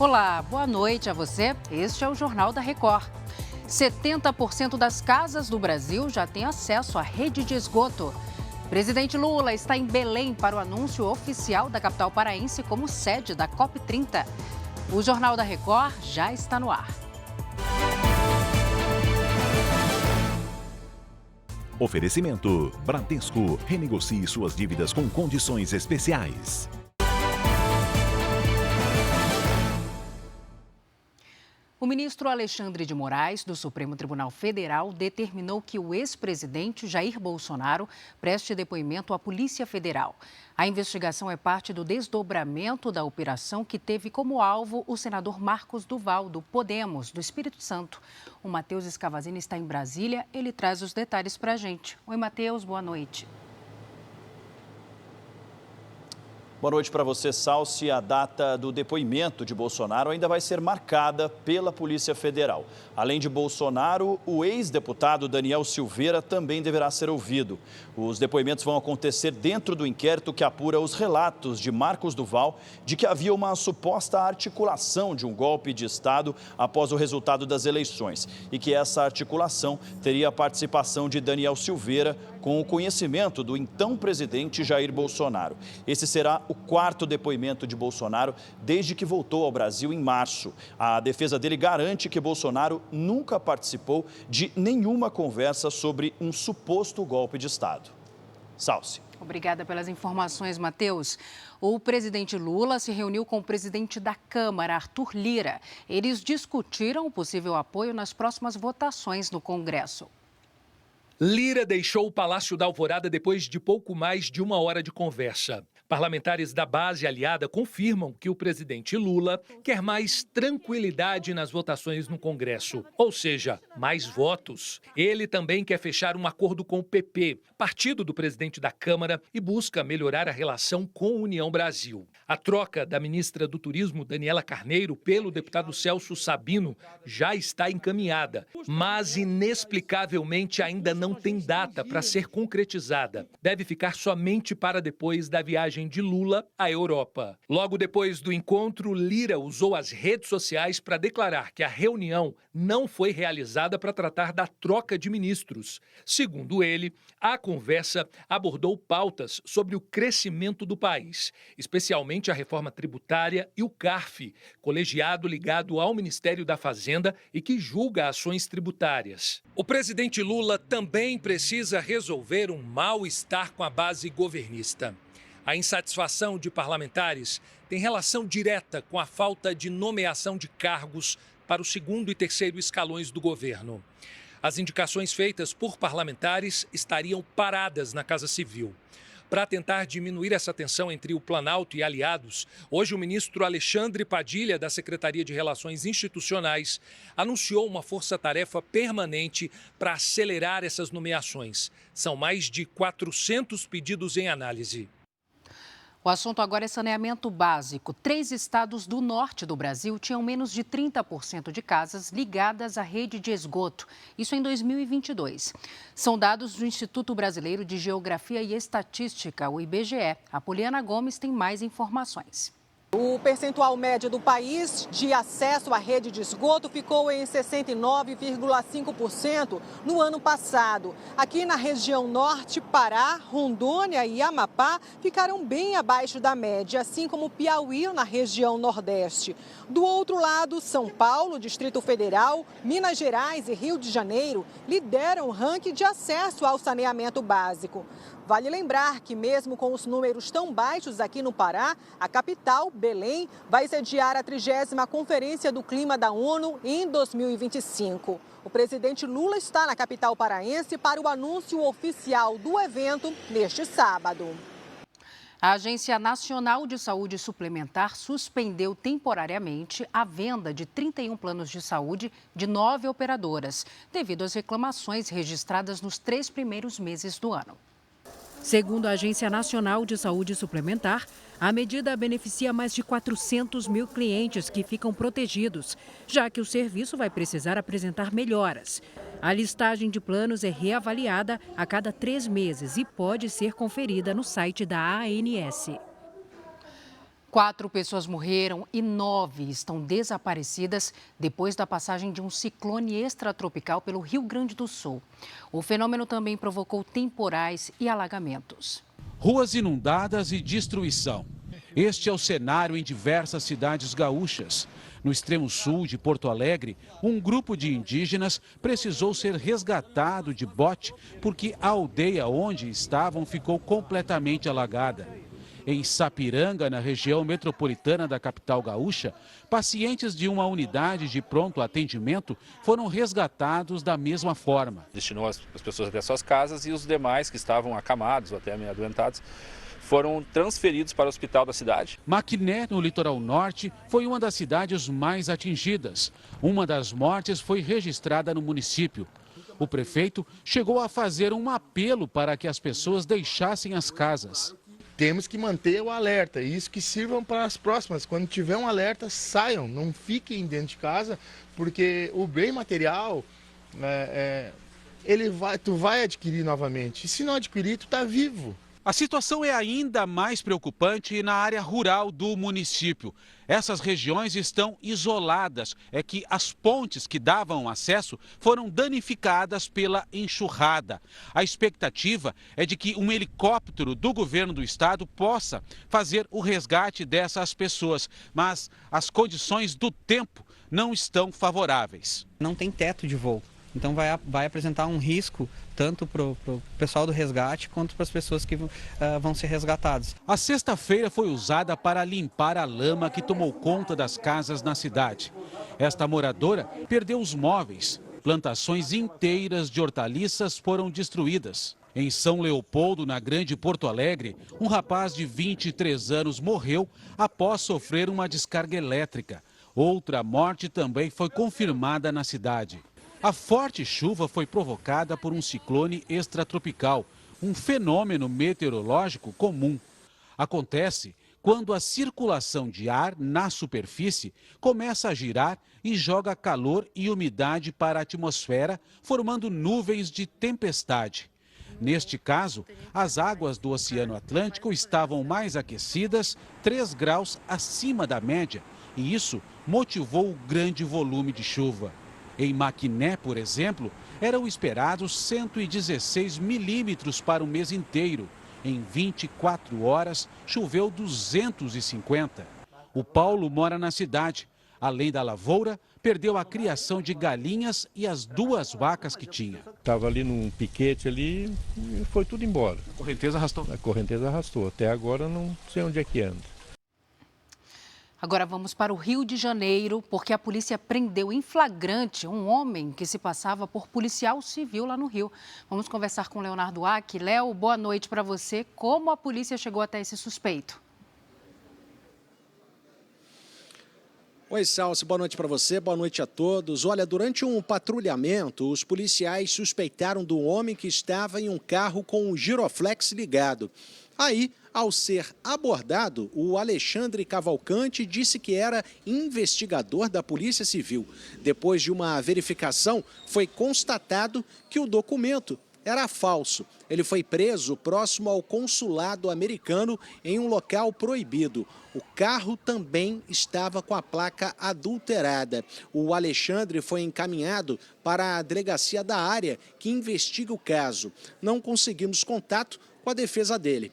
Olá, boa noite a você. Este é o Jornal da Record. 70% das casas do Brasil já têm acesso à rede de esgoto. Presidente Lula está em Belém para o anúncio oficial da capital paraense como sede da COP30. O Jornal da Record já está no ar. Oferecimento: Bradesco. Renegocie suas dívidas com condições especiais. O ministro Alexandre de Moraes, do Supremo Tribunal Federal, determinou que o ex-presidente Jair Bolsonaro preste depoimento à Polícia Federal. A investigação é parte do desdobramento da operação que teve como alvo o senador Marcos Duval, do Podemos, do Espírito Santo. O Matheus Escavazini está em Brasília, ele traz os detalhes para a gente. Oi, Matheus, boa noite. Boa noite para você, Salsi. A data do depoimento de Bolsonaro ainda vai ser marcada pela Polícia Federal. Além de Bolsonaro, o ex-deputado Daniel Silveira também deverá ser ouvido. Os depoimentos vão acontecer dentro do inquérito que apura os relatos de Marcos Duval de que havia uma suposta articulação de um golpe de Estado após o resultado das eleições e que essa articulação teria a participação de Daniel Silveira com o conhecimento do então presidente Jair Bolsonaro. Esse será o quarto depoimento de Bolsonaro desde que voltou ao Brasil em março. A defesa dele garante que Bolsonaro nunca participou de nenhuma conversa sobre um suposto golpe de Estado. Salsi. Obrigada pelas informações, Matheus. O presidente Lula se reuniu com o presidente da Câmara, Arthur Lira. Eles discutiram o possível apoio nas próximas votações no Congresso. Lira deixou o Palácio da Alvorada depois de pouco mais de uma hora de conversa. Parlamentares da base aliada confirmam que o presidente Lula quer mais tranquilidade nas votações no Congresso, ou seja, mais votos. Ele também quer fechar um acordo com o PP, partido do presidente da Câmara, e busca melhorar a relação com a União Brasil. A troca da ministra do Turismo, Daniela Carneiro, pelo deputado Celso Sabino já está encaminhada, mas inexplicavelmente ainda não tem data para ser concretizada. Deve ficar somente para depois da viagem de Lula à Europa. Logo depois do encontro, Lira usou as redes sociais para declarar que a reunião não foi realizada para tratar da troca de ministros. Segundo ele, a conversa abordou pautas sobre o crescimento do país, especialmente a reforma tributária e o CARF, colegiado ligado ao Ministério da Fazenda e que julga ações tributárias. O presidente Lula também precisa resolver um mal-estar com a base governista. A insatisfação de parlamentares tem relação direta com a falta de nomeação de cargos para o segundo e terceiro escalões do governo. As indicações feitas por parlamentares estariam paradas na Casa Civil. Para tentar diminuir essa tensão entre o Planalto e aliados, hoje o ministro Alexandre Padilha, da Secretaria de Relações Institucionais, anunciou uma força-tarefa permanente para acelerar essas nomeações. São mais de 400 pedidos em análise. O assunto agora é saneamento básico. 3 estados do norte do Brasil tinham menos de 30% de casas ligadas à rede de esgoto. Isso em 2022. São dados do Instituto Brasileiro de Geografia e Estatística, o IBGE. A Poliana Gomes tem mais informações. O percentual médio do país de acesso à rede de esgoto ficou em 69,5% no ano passado. Aqui na região norte, Pará, Rondônia e Amapá ficaram bem abaixo da média, assim como Piauí na região nordeste. Do outro lado, São Paulo, Distrito Federal, Minas Gerais e Rio de Janeiro lideram o ranking de acesso ao saneamento básico. Vale lembrar que mesmo com os números tão baixos aqui no Pará, a capital, Belém, vai sediar a 30ª Conferência do Clima da ONU em 2025. O presidente Lula está na capital paraense para o anúncio oficial do evento neste sábado. A Agência Nacional de Saúde Suplementar suspendeu temporariamente a venda de 31 planos de saúde de 9 operadoras, devido às reclamações registradas nos 3 primeiros meses do ano. Segundo a Agência Nacional de Saúde Suplementar, a medida beneficia mais de 400 mil clientes que ficam protegidos, já que o serviço vai precisar apresentar melhoras. A listagem de planos é reavaliada a cada 3 meses e pode ser conferida no site da ANS. 4 pessoas morreram e 9 estão desaparecidas depois da passagem de um ciclone extratropical pelo Rio Grande do Sul. O fenômeno também provocou temporais e alagamentos. Ruas inundadas e destruição. Este é o cenário em diversas cidades gaúchas. No extremo sul de Porto Alegre, um grupo de indígenas precisou ser resgatado de bote porque a aldeia onde estavam ficou completamente alagada. Em Sapiranga, na região metropolitana da capital gaúcha, pacientes de uma unidade de pronto atendimento foram resgatados da mesma forma. Destinou as pessoas até suas casas e os demais que estavam acamados ou até meio adoentados foram transferidos para o hospital da cidade. Maquiné, no litoral norte, foi uma das cidades mais atingidas. Uma das mortes foi registrada no município. O prefeito chegou a fazer um apelo para que as pessoas deixassem as casas. Temos que manter o alerta, isso que sirvam para as próximas. Quando tiver um alerta, saiam, não fiquem dentro de casa, porque o bem material, tu vai adquirir novamente. E se não adquirir, tu está vivo. A situação é ainda mais preocupante na área rural do município. Essas regiões estão isoladas. É que as pontes que davam acesso foram danificadas pela enxurrada. A expectativa é de que um helicóptero do governo do estado possa fazer o resgate dessas pessoas. Mas as condições do tempo não estão favoráveis. Não tem teto de voo. Então vai apresentar um risco tanto para o pessoal do resgate quanto para as pessoas que vão ser resgatadas. A sexta-feira foi usada para limpar a lama que tomou conta das casas na cidade. Esta moradora perdeu os móveis. Plantações inteiras de hortaliças foram destruídas. Em São Leopoldo, na Grande Porto Alegre, um rapaz de 23 anos morreu após sofrer uma descarga elétrica. Outra morte também foi confirmada na cidade. A forte chuva foi provocada por um ciclone extratropical, um fenômeno meteorológico comum. Acontece quando a circulação de ar na superfície começa a girar e joga calor e umidade para a atmosfera, formando nuvens de tempestade. Neste caso, as águas do Oceano Atlântico estavam mais aquecidas, 3 graus acima da média, e isso motivou o grande volume de chuva. Em Maquiné, por exemplo, eram esperados 116 milímetros para o mês inteiro. Em 24 horas, choveu 250. O Paulo mora na cidade. Além da lavoura, perdeu a criação de galinhas e as 2 vacas que tinha. Estava ali num piquete ali e foi tudo embora. A correnteza arrastou? A correnteza arrastou. Até agora não sei onde é que anda. Agora vamos para o Rio de Janeiro, porque a polícia prendeu em flagrante um homem que se passava por policial civil lá no Rio. Vamos conversar com o Leonardo Ack. Léo, boa noite para você. Como a polícia chegou até esse suspeito? Oi, Salsi, boa noite para você, boa noite a todos. Olha, durante um patrulhamento, os policiais suspeitaram do homem que estava em um carro com o giroflex ligado. Aí, ao ser abordado, o Alexandre Cavalcante disse que era investigador da Polícia Civil. Depois de uma verificação, foi constatado que o documento era falso. Ele foi preso próximo ao consulado americano em um local proibido. O carro também estava com a placa adulterada. O Alexandre foi encaminhado para a delegacia da área que investiga o caso. Não conseguimos contato com a defesa dele.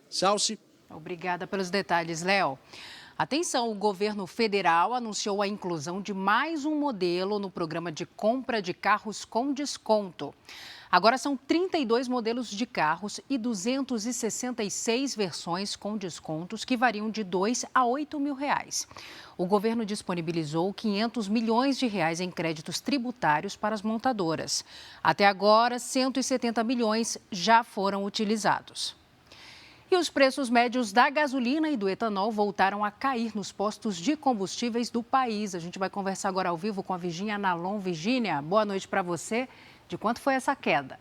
Salsi. Obrigada pelos detalhes, Léo. Atenção, o governo federal anunciou a inclusão de mais um modelo no programa de compra de carros com desconto. Agora são 32 modelos de carros e 266 versões com descontos que variam de R$ 2 a R$ 8 mil. O governo disponibilizou R$ 500 milhões em créditos tributários para as montadoras. Até agora, 170 milhões já foram utilizados. E os preços médios da gasolina e do etanol voltaram a cair nos postos de combustíveis do país. A gente vai conversar agora ao vivo com a Virgínia Nalon. Virgínia, boa noite para você. De quanto foi essa queda?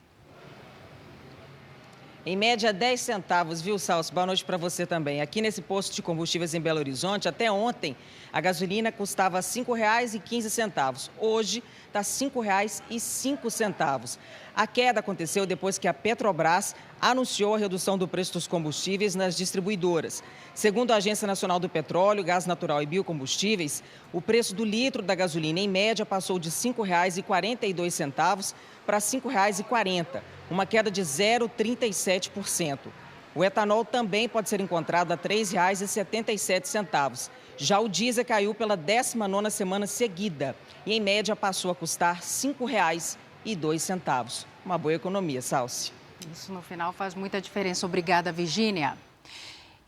Em média, 10 centavos, viu, Salso? Boa noite para você também. Aqui nesse posto de combustíveis em Belo Horizonte, até ontem, a gasolina custava R$ 5,15. Hoje, está R$ 5,05. A queda aconteceu depois que a Petrobras anunciou a redução do preço dos combustíveis nas distribuidoras. Segundo a Agência Nacional do Petróleo, Gás Natural e Biocombustíveis, o preço do litro da gasolina, em média, passou de R$ 5,42 para R$ 5,40, uma queda de 0,37%. O etanol também pode ser encontrado a R$ 3,77. Já o diesel caiu pela 19ª semana seguida e, em média, passou a custar R$ 5,02. Uma boa economia, Salsi. Isso no final faz muita diferença. Obrigada, Virgínia.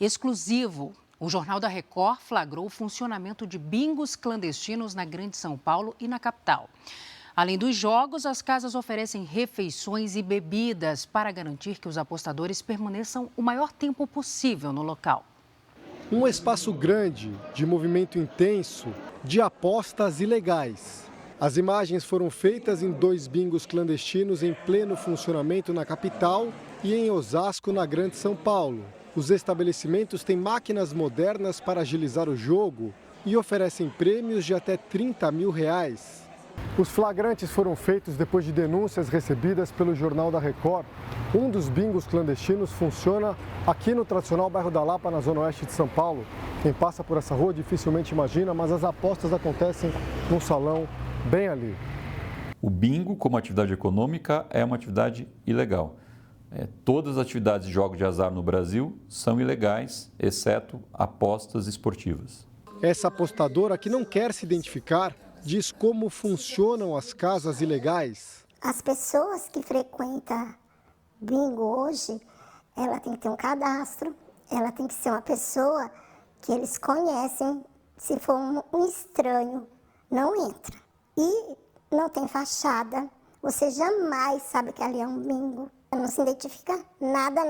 Exclusivo. O Jornal da Record flagrou o funcionamento de bingos clandestinos na Grande São Paulo e na capital. Além dos jogos, as casas oferecem refeições e bebidas para garantir que os apostadores permaneçam o maior tempo possível no local. Um espaço grande, de movimento intenso, de apostas ilegais. As imagens foram feitas em 2 bingos clandestinos em pleno funcionamento na capital e em Osasco, na Grande São Paulo. Os estabelecimentos têm máquinas modernas para agilizar o jogo e oferecem prêmios de até R$30 mil. Os flagrantes foram feitos depois de denúncias recebidas pelo Jornal da Record. Um dos bingos clandestinos funciona aqui no tradicional bairro da Lapa, na zona oeste de São Paulo. Quem passa por essa rua dificilmente imagina, mas as apostas acontecem num salão bem ali. O bingo, como atividade econômica, é uma atividade ilegal. Todas as atividades de jogos de azar no Brasil são ilegais, exceto apostas esportivas. Essa apostadora, que não quer se identificar, diz como funcionam as casas ilegais. As pessoas que frequentam bingo hoje, ela tem que ter um cadastro, ela tem que ser uma pessoa que eles conhecem. Se for um estranho, não entra. E não tem fachada, você jamais sabe que ali é um bingo. Não se identifica nada.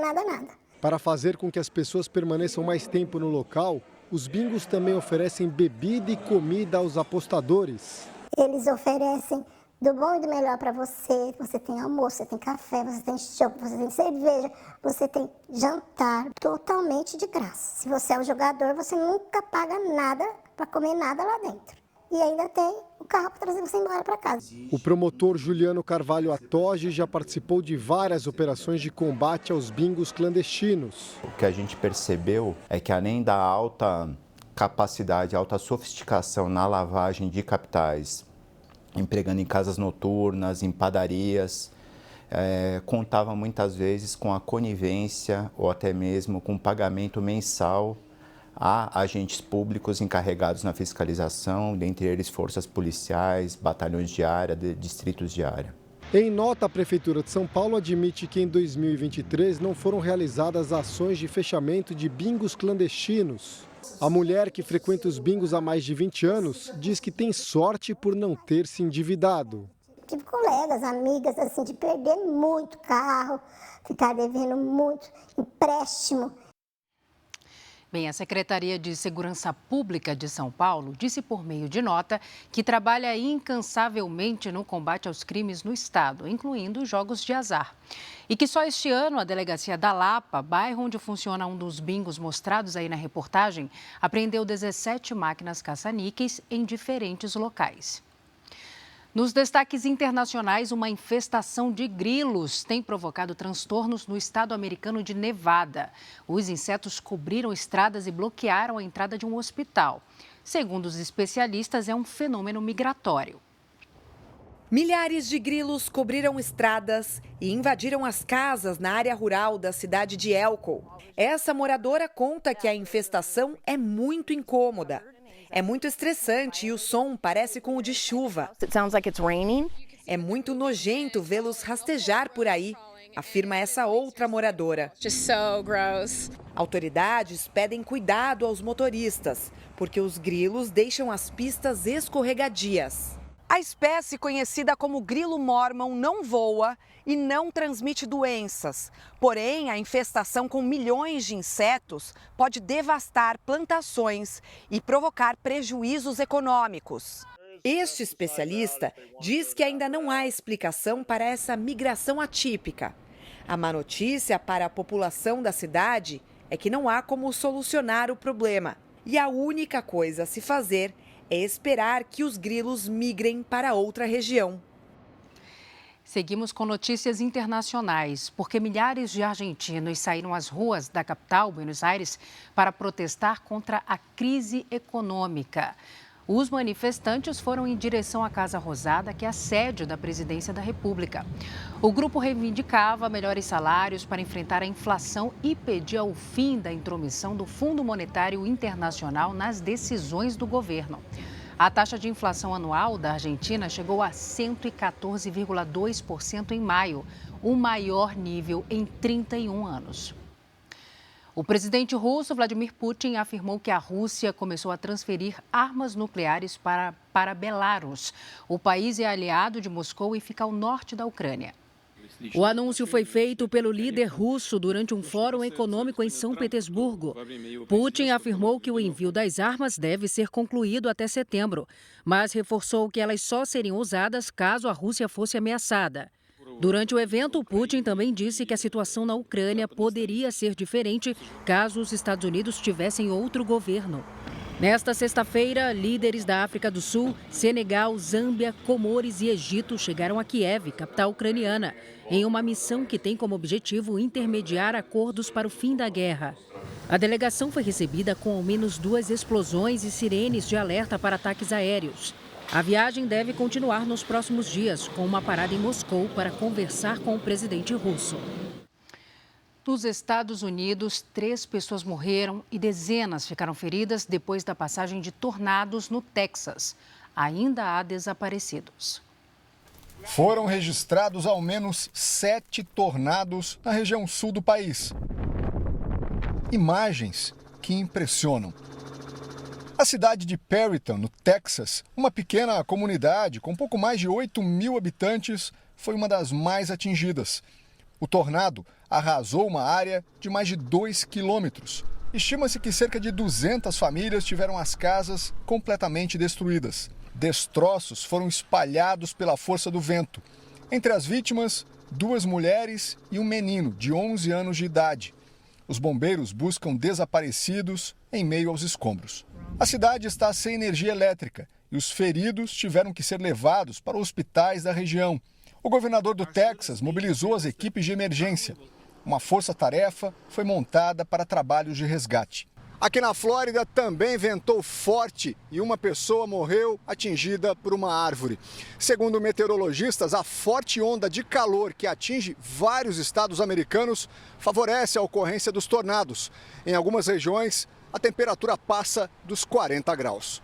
Para fazer com que as pessoas permaneçam mais tempo no local, os bingos também oferecem bebida e comida aos apostadores. Eles oferecem do bom e do melhor para você. Você tem almoço, você tem café, você tem chopp, você tem cerveja, você tem jantar totalmente de graça. Se você é um jogador, você nunca paga nada para comer nada lá dentro. E ainda tem o carro para trazer você embora para casa. O promotor Juliano Carvalho Atoge já participou de várias operações de combate aos bingos clandestinos. O que a gente percebeu é que, além da alta capacidade, alta sofisticação na lavagem de capitais, empregando em casas noturnas, em padarias, contava muitas vezes com a conivência ou até mesmo com o pagamento mensal a agentes públicos encarregados na fiscalização, dentre eles forças policiais, batalhões de área, distritos de área. Em nota, a Prefeitura de São Paulo admite que em 2023 não foram realizadas ações de fechamento de bingos clandestinos. A mulher, que frequenta os bingos há mais de 20 anos, diz que tem sorte por não ter se endividado. Tive colegas, amigas, assim, de perder muito carro, ficar devendo muito empréstimo. Bem, a Secretaria de Segurança Pública de São Paulo disse por meio de nota que trabalha incansavelmente no combate aos crimes no estado, incluindo jogos de azar. E que só este ano a Delegacia da Lapa, bairro onde funciona um dos bingos mostrados aí na reportagem, apreendeu 17 máquinas caça-níqueis em diferentes locais. Nos destaques internacionais, uma infestação de grilos tem provocado transtornos no estado americano de Nevada. Os insetos cobriram estradas e bloquearam a entrada de um hospital. Segundo os especialistas, é um fenômeno migratório. Milhares de grilos cobriram estradas e invadiram as casas na área rural da cidade de Elko. Essa moradora conta que a infestação é muito incômoda. É muito estressante e o som parece com o de chuva. É muito nojento vê-los rastejar por aí, afirma essa outra moradora. Autoridades pedem cuidado aos motoristas, porque os grilos deixam as pistas escorregadias. A espécie conhecida como grilo mormon não voa e não transmite doenças. Porém, a infestação com milhões de insetos pode devastar plantações e provocar prejuízos econômicos. Este especialista diz que ainda não há explicação para essa migração atípica. A má notícia para a população da cidade é que não há como solucionar o problema. E a única coisa a se fazer é esperar que os grilos migrem para outra região. Seguimos com notícias internacionais, porque milhares de argentinos saíram às ruas da capital, Buenos Aires, para protestar contra a crise econômica. Os manifestantes foram em direção à Casa Rosada, que é a sede da Presidência da República. O grupo reivindicava melhores salários para enfrentar a inflação e pedia o fim da intromissão do Fundo Monetário Internacional nas decisões do governo. A taxa de inflação anual da Argentina chegou a 114,2% em maio, o maior nível em 31 anos. O presidente russo Vladimir Putin afirmou que a Rússia começou a transferir armas nucleares para Belarus. O país é aliado de Moscou e fica ao norte da Ucrânia. O anúncio foi feito pelo líder russo durante um fórum econômico em São Petersburgo. Putin afirmou que o envio das armas deve ser concluído até setembro, mas reforçou que elas só seriam usadas caso a Rússia fosse ameaçada. Durante o evento, Putin também disse que a situação na Ucrânia poderia ser diferente caso os Estados Unidos tivessem outro governo. Nesta sexta-feira, líderes da África do Sul, Senegal, Zâmbia, Comores e Egito chegaram a Kiev, capital ucraniana, em uma missão que tem como objetivo intermediar acordos para o fim da guerra. A delegação foi recebida com ao menos 2 explosões e sirenes de alerta para ataques aéreos. A viagem deve continuar nos próximos dias, com uma parada em Moscou para conversar com o presidente russo. Nos Estados Unidos, 3 pessoas morreram e dezenas ficaram feridas depois da passagem de tornados no Texas. Ainda há desaparecidos. Foram registrados ao menos 7 tornados na região sul do país. Imagens que impressionam. A cidade de Perryton, no Texas, uma pequena comunidade com pouco mais de 8.000 habitantes, foi uma das mais atingidas. O tornado arrasou uma área de mais de 2 quilômetros. Estima-se que cerca de 200 famílias tiveram as casas completamente destruídas. Destroços foram espalhados pela força do vento. Entre as vítimas, 2 mulheres e um menino de 11 anos de idade. Os bombeiros buscam desaparecidos em meio aos escombros. A cidade está sem energia elétrica e os feridos tiveram que ser levados para hospitais da região. O governador do Texas mobilizou as equipes de emergência. Uma força-tarefa foi montada para trabalhos de resgate. Aqui na Flórida também ventou forte e uma pessoa morreu atingida por uma árvore. Segundo meteorologistas, a forte onda de calor que atinge vários estados americanos favorece a ocorrência dos tornados. Em algumas regiões, a temperatura passa dos 40 graus.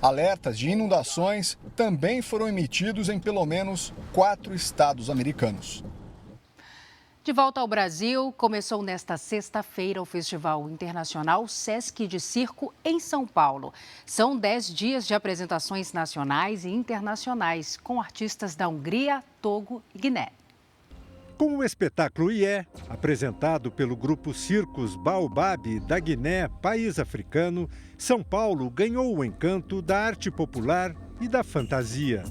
Alertas de inundações também foram emitidos em pelo menos 4 estados americanos. De volta ao Brasil, começou nesta sexta-feira o Festival Internacional Sesc de Circo em São Paulo. São 10 dias de apresentações nacionais e internacionais com artistas da Hungria, Togo e Guiné. Com o espetáculo IE, apresentado pelo grupo Circos Baobab da Guiné, país africano, São Paulo ganhou o encanto da arte popular e da fantasia.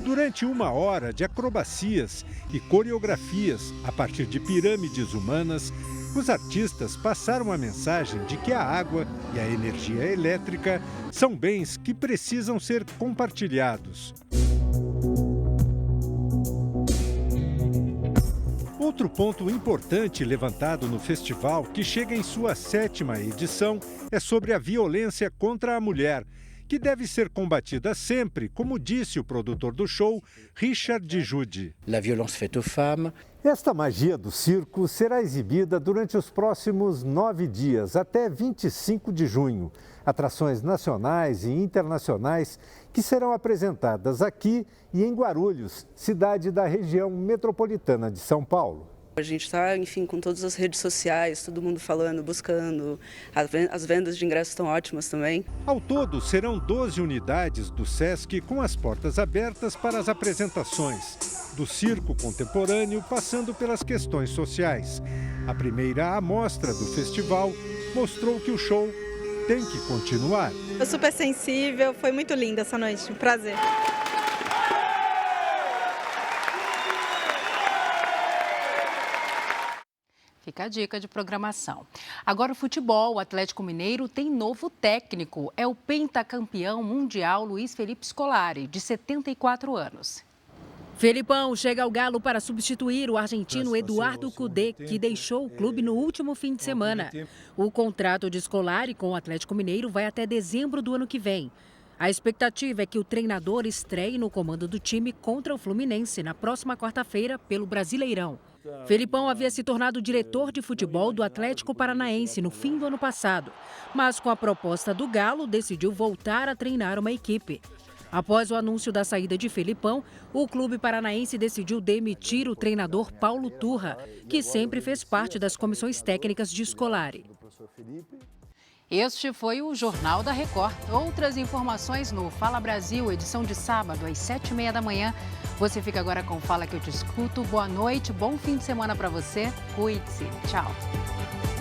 Durante 1 hora de acrobacias e coreografias a partir de pirâmides humanas, os artistas passaram a mensagem de que a água e a energia elétrica são bens que precisam ser compartilhados. Outro ponto importante levantado no festival, que chega em sua 7ª edição, é sobre a violência contra a mulher, que deve ser combatida sempre, como disse o produtor do show, Richard Judy. La violence faite aux femmes. Esta magia do circo será exibida durante os próximos 9 dias, até 25 de junho. Atrações nacionais e internacionais que serão apresentadas aqui e em Guarulhos, cidade da região metropolitana de São Paulo. A gente está, enfim, com todas as redes sociais, todo mundo falando, buscando. As vendas de ingressos estão ótimas também. Ao todo, serão 12 unidades do Sesc com as portas abertas para as apresentações, do circo contemporâneo passando pelas questões sociais. A primeira amostra do festival mostrou que o show tem que continuar. Super sensível, foi muito linda essa noite, um prazer. Fica a dica de programação. Agora o futebol, o Atlético Mineiro tem novo técnico. É o pentacampeão mundial Luiz Felipe Scolari, de 74 anos. Felipão chega ao Galo para substituir o argentino Eduardo Cudê, que deixou o clube no último fim de semana. O contrato de Scolari com o Atlético Mineiro vai até dezembro do ano que vem. A expectativa é que o treinador estreie no comando do time contra o Fluminense na próxima quarta-feira pelo Brasileirão. Felipão havia se tornado diretor de futebol do Atlético Paranaense no fim do ano passado, mas com a proposta do Galo decidiu voltar a treinar uma equipe. Após o anúncio da saída de Felipão, o clube paranaense decidiu demitir o treinador Paulo Turra, que sempre fez parte das comissões técnicas de Scolari. Este foi o Jornal da Record. Outras informações no Fala Brasil, edição de sábado, às 7h30 da manhã. Você fica agora com Fala que eu te escuto. Boa noite, bom fim de semana para você. Cuide-se. Tchau.